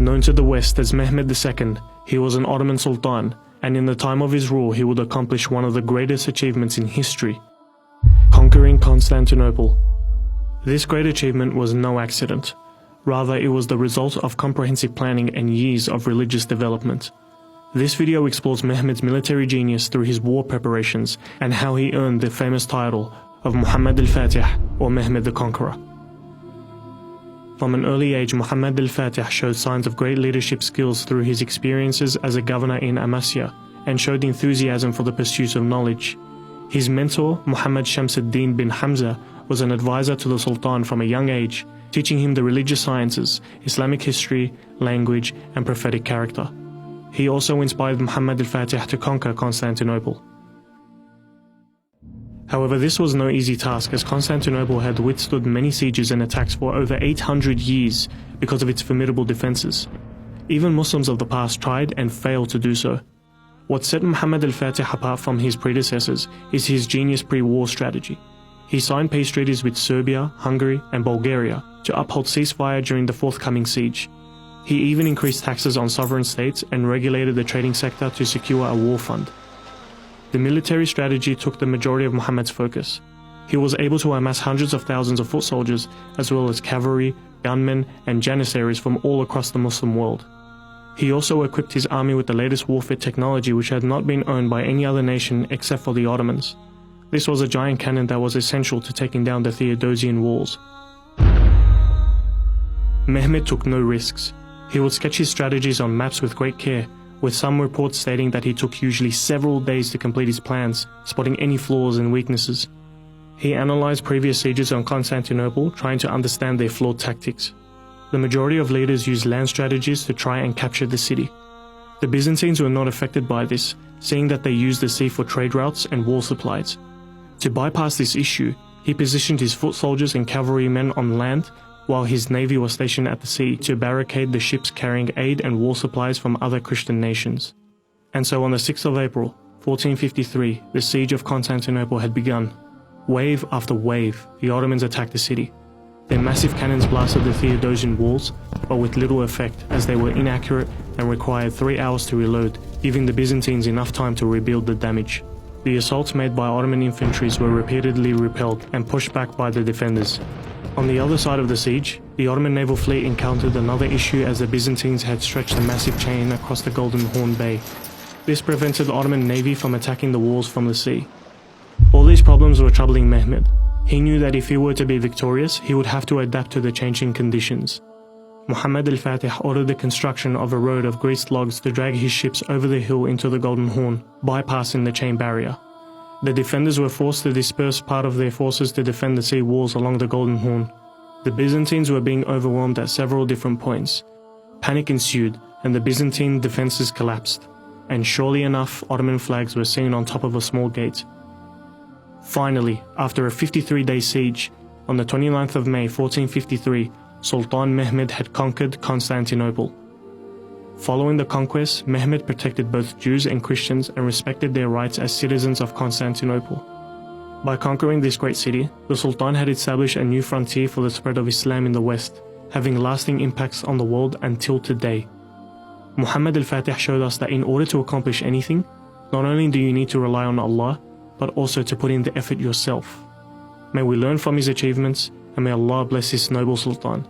Known to the West as Mehmed II, he was an Ottoman Sultan, and in the time of his rule he would accomplish one of the greatest achievements in history: conquering Constantinople. This great achievement was no accident. Rather, it was the result of comprehensive planning and years of religious development. This video explores Mehmed's military genius through his war preparations and how he earned the famous title of Muhammad al-Fatih, or Mehmed the Conqueror. From an early age, Muhammad al-Fatih showed signs of great leadership skills through his experiences as a governor in Amasya, and showed enthusiasm for the pursuit of knowledge. His mentor, Muhammad Shamsuddin bin Hamza, was an advisor to the Sultan from a young age, teaching him the religious sciences, Islamic history, language, and prophetic character. He also inspired Muhammad al-Fatih to conquer Constantinople. However, this was no easy task, as Constantinople had withstood many sieges and attacks for over 800 years because of its formidable defenses. Even Muslims of the past tried and failed to do so. What set Muhammad al-Fatih apart from his predecessors is his genius pre-war strategy. He signed peace treaties with Serbia, Hungary, and Bulgaria to uphold ceasefire during the forthcoming siege. He even increased taxes on sovereign states and regulated the trading sector to secure a war fund. The military strategy took the majority of Muhammad's focus. He was able to amass hundreds of thousands of foot soldiers, as well as cavalry, gunmen, and janissaries from all across the Muslim world. He also equipped his army with the latest warfare technology, which had not been owned by any other nation except for the Ottomans. This was a giant cannon that was essential to taking down the Theodosian walls. Mehmed took no risks. He would sketch his strategies on maps with great care, with some reports stating that he took usually several days to complete his plans, spotting any flaws and weaknesses. He analyzed previous sieges on Constantinople, trying to understand their flawed tactics. The majority of leaders used land strategies to try and capture the city. The Byzantines were not affected by this, seeing that they used the sea for trade routes and war supplies. To bypass this issue, he positioned his foot soldiers and cavalrymen on land, while his navy was stationed at the sea to barricade the ships carrying aid and war supplies from other Christian nations. And so on the 6th of April, 1453, the siege of Constantinople had begun. Wave after wave, the Ottomans attacked the city. Their massive cannons blasted the Theodosian walls, but with little effect, as they were inaccurate and required 3 hours to reload, giving the Byzantines enough time to rebuild the damage. The assaults made by Ottoman infantries were repeatedly repelled and pushed back by the defenders. On the other side of the siege, the Ottoman naval fleet encountered another issue, as the Byzantines had stretched a massive chain across the Golden Horn Bay. This prevented the Ottoman navy from attacking the walls from the sea. All these problems were troubling Mehmed. He knew that if he were to be victorious, he would have to adapt to the changing conditions. Muhammad al-Fatih ordered the construction of a road of greased logs to drag his ships over the hill into the Golden Horn, bypassing the chain barrier. The defenders were forced to disperse part of their forces to defend the sea walls along the Golden Horn. The Byzantines were being overwhelmed at several different points. Panic ensued, and the Byzantine defenses collapsed. And surely enough, Ottoman flags were seen on top of a small gate. Finally, after a 53-day siege, on the 29th of May 1453, Sultan Mehmed had conquered Constantinople. Following the conquest, Mehmed protected both Jews and Christians and respected their rights as citizens of Constantinople. By conquering this great city, the Sultan had established a new frontier for the spread of Islam in the West, having lasting impacts on the world until today. Muhammad al-Fatih showed us that in order to accomplish anything, not only do you need to rely on Allah, but also to put in the effort yourself. May we learn from his achievements, and may Allah bless this noble Sultan.